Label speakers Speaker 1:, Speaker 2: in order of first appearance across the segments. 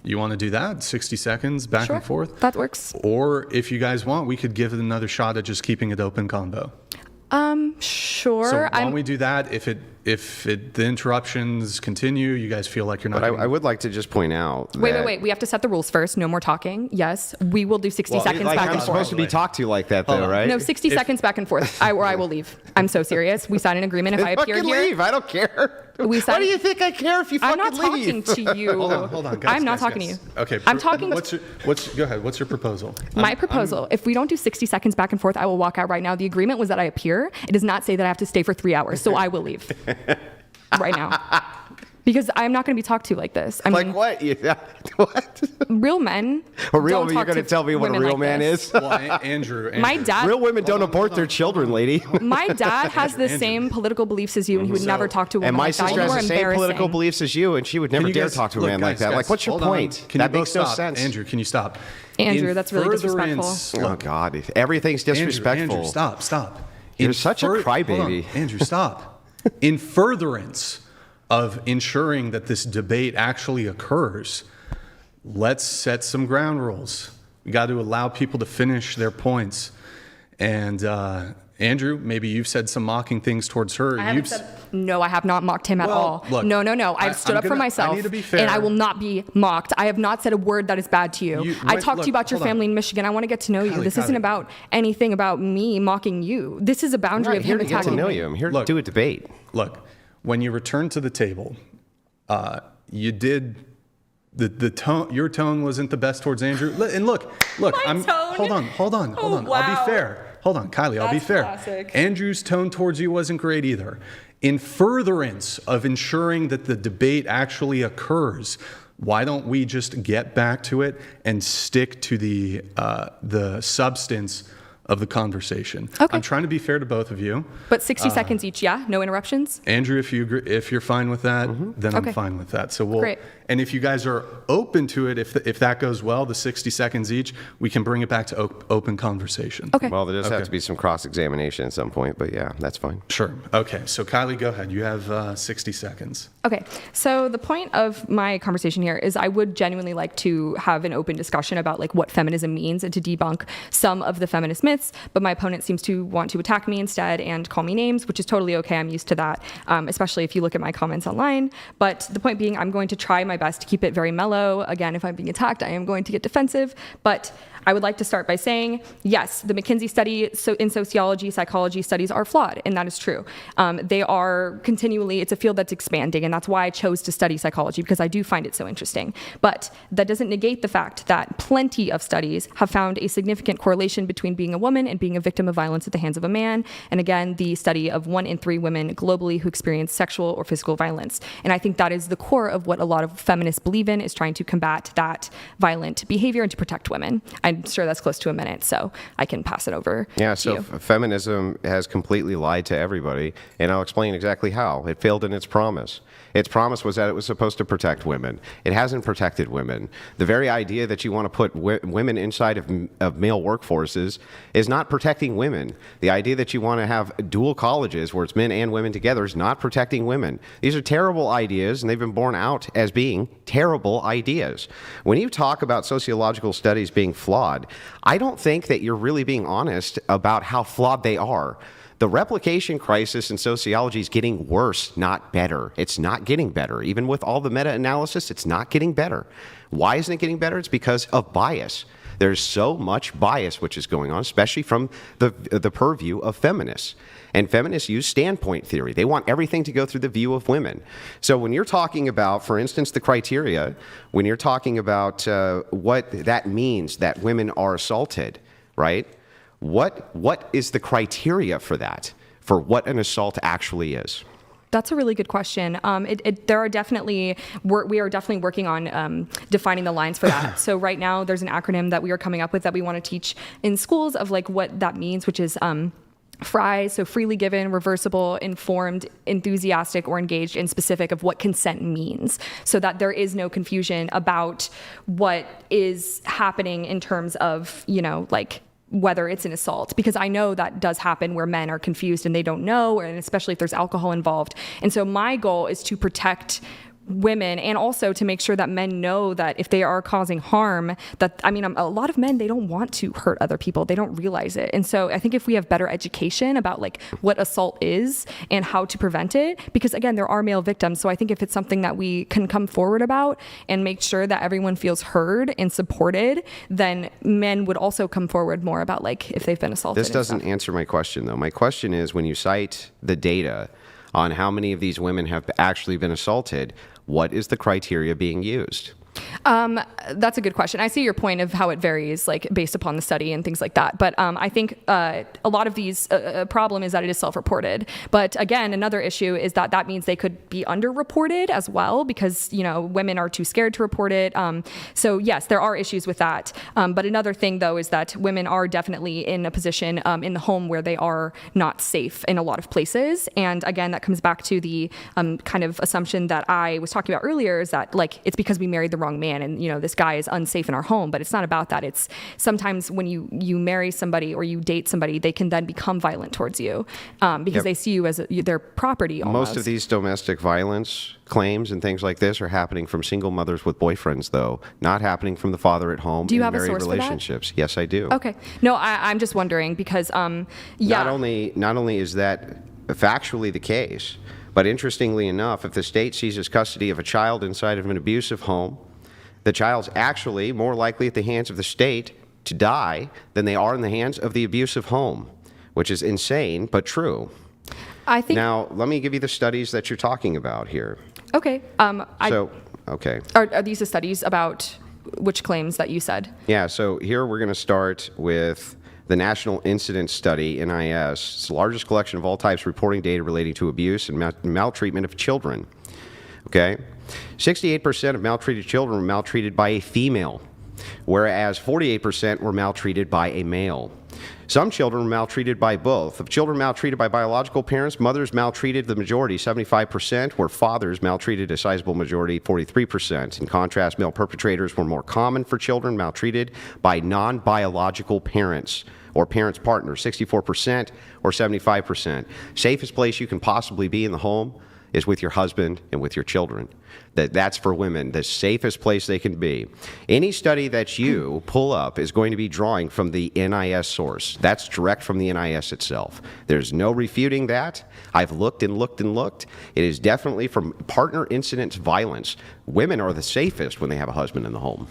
Speaker 1: You want to do that? 60 seconds back and forth?
Speaker 2: That works.
Speaker 1: Or if you guys want, we could give it another shot at just keeping it open convo.
Speaker 2: Sure.
Speaker 1: So why don't we do that? If the interruptions continue, you guys feel like you're not.
Speaker 3: But I would like to just point out.
Speaker 2: Wait. We have to set the rules first. No more talking. Yes, we will do 60 seconds back and
Speaker 3: I'm
Speaker 2: forth.
Speaker 3: supposed to be talked to like that, though, right?
Speaker 2: No, 60 seconds back and forth, or I will leave. I'm so serious. We sign an agreement if I appear here.
Speaker 3: Leave. I don't care.
Speaker 2: Why
Speaker 3: do you think I care if you fucking leave?
Speaker 2: I'm not talking to you.
Speaker 1: Hold on, guys.
Speaker 2: I'm not talking to you.
Speaker 1: Okay.
Speaker 2: I'm talking.
Speaker 1: Go ahead. What's your proposal?
Speaker 2: My proposal, if we don't do 60 seconds back and forth, I will walk out right now. The agreement was that I appear. It does not say that I have to stay for 3 hours, so I will leave right now. Because I'm not going to be talked to like this. I mean,
Speaker 3: what? What?
Speaker 2: Real men.
Speaker 3: You're going to tell me what a real man is?
Speaker 1: Well, Andrew.
Speaker 2: My dad.
Speaker 3: Real women don't abort their children, lady.
Speaker 2: My dad has the same political beliefs as you, and he would never talk to a woman
Speaker 3: and my
Speaker 2: like that.
Speaker 3: sister has the same
Speaker 2: embarrassing.
Speaker 3: political beliefs as you, and she would never dare talk to a man like that. Like, what's your point?
Speaker 1: Can
Speaker 3: that
Speaker 1: you
Speaker 3: makes
Speaker 1: both
Speaker 3: no
Speaker 1: stop?
Speaker 3: sense.
Speaker 1: Andrew, can you stop?
Speaker 2: Andrew, that's really disrespectful.
Speaker 3: Oh, God. Everything's disrespectful.
Speaker 1: Andrew, stop.
Speaker 3: You're such a crybaby.
Speaker 1: Andrew, stop. In furtherance of ensuring that this debate actually occurs, let's set some ground rules. We got to allow people to finish their points. And Andrew, maybe you've said some mocking things towards her.
Speaker 2: No, I have not mocked him at all.
Speaker 1: Look,
Speaker 2: no. I've stood up for myself.
Speaker 1: I need to be fair.
Speaker 2: And I will not be mocked. I have not said a word that is bad to you. I talked to you about your family in Michigan. I want to get to know you. This isn't about anything about me mocking you. This is a boundary of him attacking me.
Speaker 3: I'm here to know you. I'm here to do a debate.
Speaker 1: Look, when you returned to the table, you did the tone. Your tone wasn't the best towards Andrew. And look. Hold on.
Speaker 2: Wow.
Speaker 1: I'll be fair. Hold on, Kylie. I'll be fair.
Speaker 2: Classic.
Speaker 1: Andrew's tone towards you wasn't great either. In furtherance of ensuring that the debate actually occurs, why don't we just get back to it and stick to the substance of the conversation?
Speaker 2: Okay.
Speaker 1: I'm trying to be fair to both of you.
Speaker 2: But 60 seconds each, yeah? No interruptions?
Speaker 1: Andrew, if you're fine with that, then I'm fine with that. So
Speaker 2: Great.
Speaker 1: And if you guys are open to it, if that goes well, the 60 seconds each, we can bring it back to open conversation.
Speaker 2: Okay.
Speaker 3: Well, there does have to be some cross-examination at some point, but yeah, that's fine.
Speaker 1: Sure. Okay. So Kylie, go ahead. You have 60 seconds.
Speaker 2: Okay, so the point of my conversation here is I would genuinely like to have an open discussion about like what feminism means and to debunk some of the feminist myths, but my opponent seems to want to attack me instead and call me names, which is totally okay. I'm used to that, especially if you look at my comments online. But the point being, I'm going to try my best to keep it very mellow. Again, if I'm being attacked, I am going to get defensive, but I would like to start by saying, yes, the McKinsey study in sociology, psychology studies are flawed, and that is true. They are continually, it's a field that's expanding, and that's why I chose to study psychology, because I do find it so interesting. But that doesn't negate the fact that plenty of studies have found a significant correlation between being a woman and being a victim of violence at the hands of a man. And again, the study of 1 in 3 women globally who experience sexual or physical violence. And I think that is the core of what a lot of feminists believe in, is trying to combat that violent behavior and to protect women. I'm sure that's close to a minute, so I can pass it over to you.
Speaker 3: Feminism has completely lied to everybody, and I'll explain exactly how. It failed in its promise. Its promise was that it was supposed to protect women. It hasn't protected women. The very idea that you want to put women inside of male workforces is not protecting women. The idea that you want to have dual colleges where it's men and women together is not protecting women. These are terrible ideas, and they've been borne out as being terrible ideas. When you talk about sociological studies being flawed, I don't think that you're really being honest about how flawed they are. The replication crisis in sociology is getting worse, not better. It's not getting better. Even with all the meta-analysis, it's not getting better. Why isn't it getting better? It's because of bias. There's so much bias which is going on, especially from the purview of feminists. And feminists use standpoint theory. They want everything to go through the view of women. So when you're talking about, for instance, the criteria, when you're talking about what that means that women are assaulted, right? What is the criteria for that, for what an assault actually is?
Speaker 2: That's a really good question. We are definitely working on defining the lines for that. So right now there's an acronym that we are coming up with that we want to teach in schools of like what that means, which is FRIES, so freely given, reversible, informed, enthusiastic, or engaged in specific of what consent means, so that there is no confusion about what is happening in terms of, like whether it's an assault, because I know that does happen where men are confused and they don't know, and especially if there's alcohol involved. And so my goal is to protect women, and also to make sure that men know that if they are causing harm, that, I mean, a lot of men, they don't want to hurt other people. They don't realize it. And so I think if we have better education about like what assault is and how to prevent it, because again, there are male victims. So I think if it's something that we can come forward about and make sure that everyone feels heard and supported, then men would also come forward more about like if they've been assaulted.
Speaker 3: This doesn't answer my question, though. My question is, when you cite the data on how many of these women have actually been assaulted, what is the criteria being used?
Speaker 2: That's a good question. I see your point of how it varies, like based upon the study and things like that. But I think a lot of these problem is that it is self-reported. But again, another issue is that that means they could be underreported as well, because women are too scared to report it. So yes, there are issues with that. But another thing though is that women are definitely in a position in the home where they are not safe in a lot of places. And again, that comes back to the kind of assumption that I was talking about earlier, is that like it's because we married the wrong man and this guy is unsafe in our home. But it's not about that. It's sometimes when you marry somebody or you date somebody, they can then become violent towards you because they see you as their property almost.
Speaker 3: Most of these domestic violence claims and things like this are happening from single mothers with boyfriends, though, not happening from the father at home.
Speaker 2: Do you
Speaker 3: in
Speaker 2: have a
Speaker 3: married
Speaker 2: source
Speaker 3: relationships. For that? Yes, I do.
Speaker 2: Okay. No, I'm just wondering because
Speaker 3: Not only is that factually the case, but interestingly enough, if the state seizes custody of a child inside of an abusive home, the child's actually more likely at the hands of the state to die than they are in the hands of the abusive home, which is insane, but true.
Speaker 2: I think.
Speaker 3: Now, let me give you the studies that you're talking about here.
Speaker 2: Okay.
Speaker 3: Okay.
Speaker 2: Are these the studies about which claims that you said?
Speaker 3: Yeah, so here we're going to start with the National Incident Study, NIS. It's the largest collection of all types reporting data relating to abuse and maltreatment of children. Okay? 68% of maltreated children were maltreated by a female, whereas 48% were maltreated by a male. Some children were maltreated by both. Of children maltreated by biological parents, mothers maltreated the majority, 75%, where fathers maltreated a sizable majority, 43%. In contrast, male perpetrators were more common for children maltreated by non-biological parents or parents' partners, 64% or 75%. Safest place you can possibly be in the home is with your husband and with your children. That's for women, the safest place they can be. Any study that you pull up is going to be drawing from the NIS source. That's direct from the NIS itself. There's no refuting that. I've looked and looked and looked. It is definitely from partner incident violence. Women are the safest when they have a husband in the home.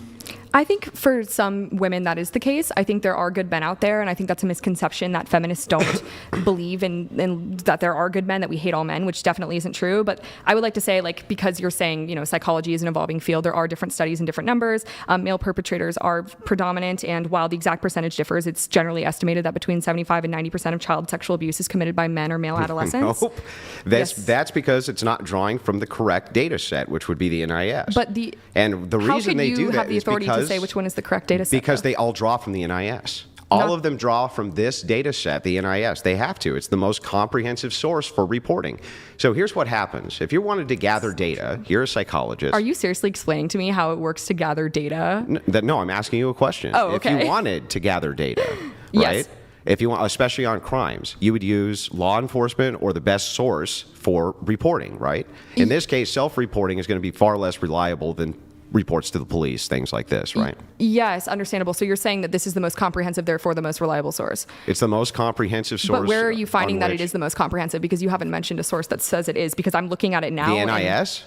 Speaker 2: I think for some women that is the case. I think there are good men out there, and I think that's a misconception that feminists don't believe in that there are good men, that we hate all men, which definitely isn't true. But I would like to say, like, because you're saying, psychology is an evolving field, there are different studies and different numbers. Male perpetrators are predominant, and while the exact percentage differs, it's generally estimated that between 75 and 90% of child sexual abuse is committed by men or male adolescents.
Speaker 3: Nope. That's because it's not drawing from the correct data set, which would be the NIS.
Speaker 2: But the reason
Speaker 3: they do that is because
Speaker 2: to say which one is the correct data set?
Speaker 3: Because they all draw from the NIS. All of them draw from this data set, the NIS. They have to. It's the most comprehensive source for reporting. So here's what happens. If you wanted to gather data, you're a psychologist.
Speaker 2: Are you seriously explaining to me how it works to gather data?
Speaker 3: No, I'm asking you a question.
Speaker 2: Oh, okay.
Speaker 3: If you wanted to gather data,
Speaker 2: yes.
Speaker 3: right? If you want, especially on crimes, you would use law enforcement or the best source for reporting, right? In this case, self-reporting is going to be far less reliable than reports to the police, things like this, right?
Speaker 2: Yes, understandable. So you're saying that this is the most comprehensive, therefore the most reliable source.
Speaker 3: It's the most comprehensive source.
Speaker 2: But where are you finding that it is the most comprehensive? Because you haven't mentioned a source that says it is, because I'm looking at it now.
Speaker 3: The NIS?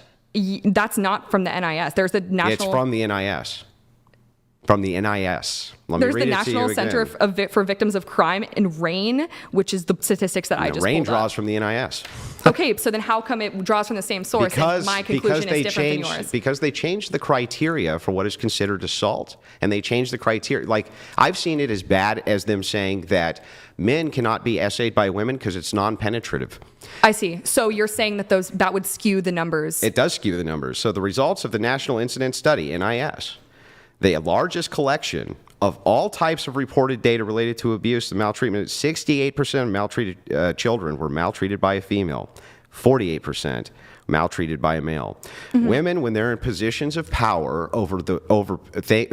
Speaker 2: That's not from the NIS. There's the national...
Speaker 3: It's from the NIS. From the NIS.
Speaker 2: There's the National Center for Victims of Crime in RAIN, which is the statistics that I just
Speaker 3: RAIN
Speaker 2: pulled
Speaker 3: draws
Speaker 2: up.
Speaker 3: from the NIS.
Speaker 2: Okay, so then how come it draws from the same source if my conclusion is different than yours?
Speaker 3: Because they changed the criteria for what is considered assault, and they changed the criteria. Like, I've seen it as bad as them saying that men cannot be essayed by women because it's non-penetrative.
Speaker 2: I see. So you're saying that that would skew the numbers.
Speaker 3: It does skew the numbers. So the results of the National Incident Study, NIS, the largest collection of all types of reported data related to abuse and maltreatment, 68% of maltreated children were maltreated by a female. 48% maltreated by a male. Women, when they're in positions of power over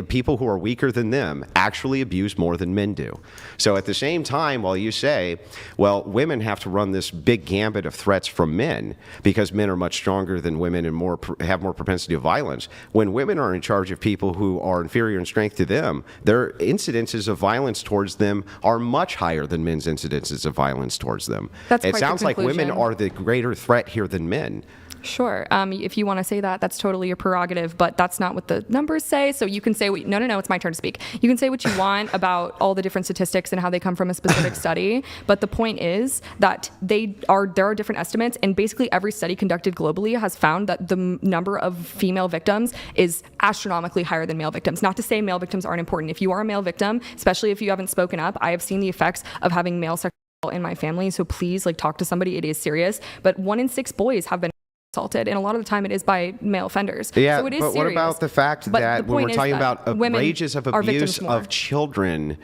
Speaker 3: people who are weaker than them, actually abuse more than men do. So at the same time, while you say, well, women have to run this big gambit of threats from men because men are much stronger than women and have more propensity of violence, when women are in charge of people who are inferior in strength to them, their incidences of violence towards them are much higher than men's incidences of violence towards them.
Speaker 2: That's
Speaker 3: it
Speaker 2: quite the
Speaker 3: sounds like women
Speaker 2: conclusion.
Speaker 3: are the greater threat here than men.
Speaker 2: Sure. If you want to say that, that's totally your prerogative, but that's not what the numbers say. So you can say, no, it's my turn to speak. You can say what you want about all the different statistics and how they come from a specific study. But the point is that there are different estimates, and basically every study conducted globally has found that the number of female victims is astronomically higher than male victims. Not to say male victims aren't important. If you are a male victim, especially if you haven't spoken up, I have seen the effects of having male sexual assault in my family. So please, talk to somebody. It is serious. But 1 in 6 boys have been assaulted, and a lot of the time it is by male offenders.
Speaker 3: Yeah,
Speaker 2: so it is
Speaker 3: but
Speaker 2: serious.
Speaker 3: what about the fact that when we're talking about rages of abuse of children,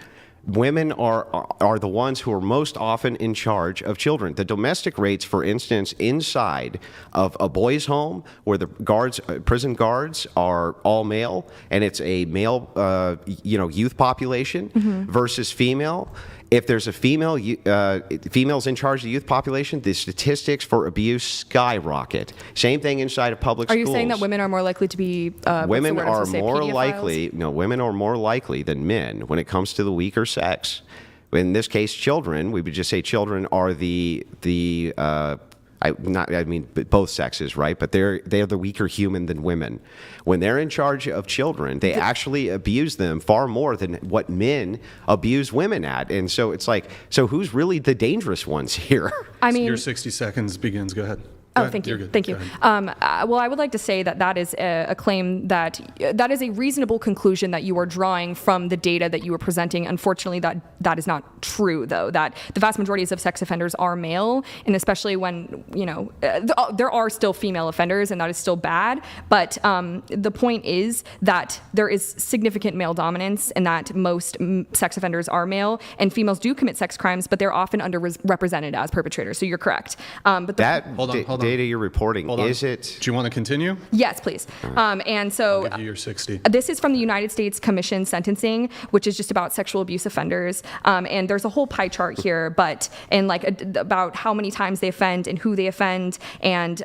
Speaker 3: women are the ones who are most often in charge of children. The domestic rates, for instance, inside of a boys' home where the prison guards are all male, and it's a male, youth population versus female. If there's a females in charge of the youth population, the statistics for abuse skyrocket. Same thing inside of public schools.
Speaker 2: Are you saying that women are more likely to be
Speaker 3: women are more likely? No, women are more likely than men when it comes to the weaker sex. In this case, children. We would just say children are both sexes, right? But they're the weaker human than women. When they're in charge of children, they actually abuse them far more than what men abuse women at. And so it's so who's really the dangerous ones here?
Speaker 2: I mean,
Speaker 1: your 60 seconds begins. Go ahead.
Speaker 2: Thank you. Thank you. Well, I would like to say that is a claim that is a reasonable conclusion that you are drawing from the data that you are presenting. Unfortunately, that is not true, though, that the vast majority of sex offenders are male, and especially when, there are still female offenders, and that is still bad. But the point is that there is significant male dominance, and that most sex offenders are male, and females do commit sex crimes, but they're often underrepresented as perpetrators. So you're correct. But
Speaker 3: hold on. Data you're reporting, is it?
Speaker 1: Do you want to continue?
Speaker 2: Yes, please. And so
Speaker 1: I'll give you your 60.
Speaker 2: This is from the United States Commission Sentencing, which is just about sexual abuse offenders. And there's a whole pie chart here, about how many times they offend and who they offend and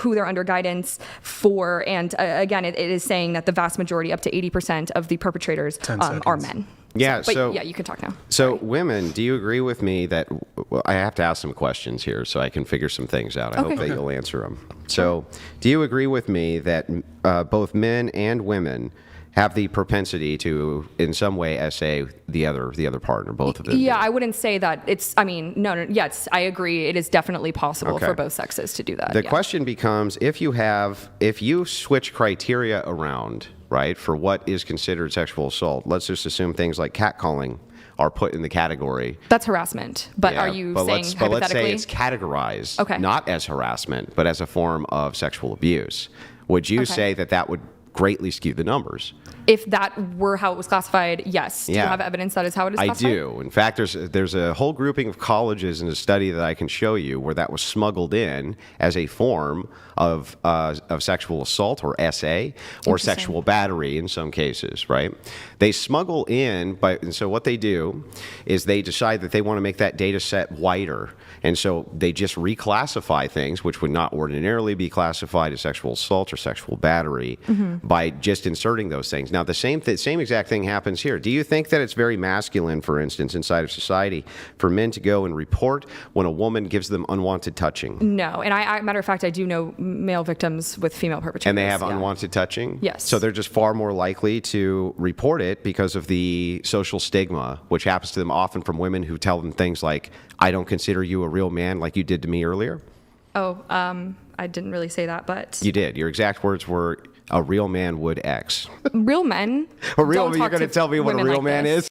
Speaker 2: who they're under guidance for. And again, it is saying that the vast majority, up to 80% of the perpetrators are men.
Speaker 3: Yeah,
Speaker 2: yeah, you can talk now.
Speaker 3: So, women, do you agree with me that I have to ask some questions here so I can figure some things out? I hope that you'll answer them. So, do you agree with me that both men and women have the propensity to, in some way, essay the other partner, both of them?
Speaker 2: Yeah, I wouldn't say that it's. I mean, no. Yes, I agree. It is definitely possible for both sexes to do that.
Speaker 3: The question becomes: if you switch criteria around, right, for what is considered sexual assault, let's just assume things like catcalling are put in the category.
Speaker 2: That's harassment. But are you saying hypothetically?
Speaker 3: But let's say it's categorized, not as harassment, but as a form of sexual abuse. Would you say that would greatly skew the numbers?
Speaker 2: If that were how it was classified, yes. Do you have evidence that is how it is classified?
Speaker 3: I do. In fact, there's a whole grouping of colleges in a study that I can show you where that was smuggled in as a form of sexual assault or SA or sexual battery in some cases, right? They smuggle in, and so what they do is they decide that they want to make that data set wider. And so they just reclassify things which would not ordinarily be classified as sexual assault or sexual battery by just inserting those things. Now, the same exact thing happens here. Do you think that it's very masculine, for instance, inside of society, for men to go and report when a woman gives them unwanted touching?
Speaker 2: No. And matter of fact, I do know male victims with female perpetrators.
Speaker 3: And they have unwanted touching?
Speaker 2: Yes.
Speaker 3: So they're just far more likely to report it because of the social stigma, which happens to them often from women who tell them things like, I don't consider you a real man like you did to me earlier.
Speaker 2: Oh, I didn't really say that, but...
Speaker 3: You did. Your exact words were, a real man would X.
Speaker 2: Real men.
Speaker 3: You're going to tell me what a real man is?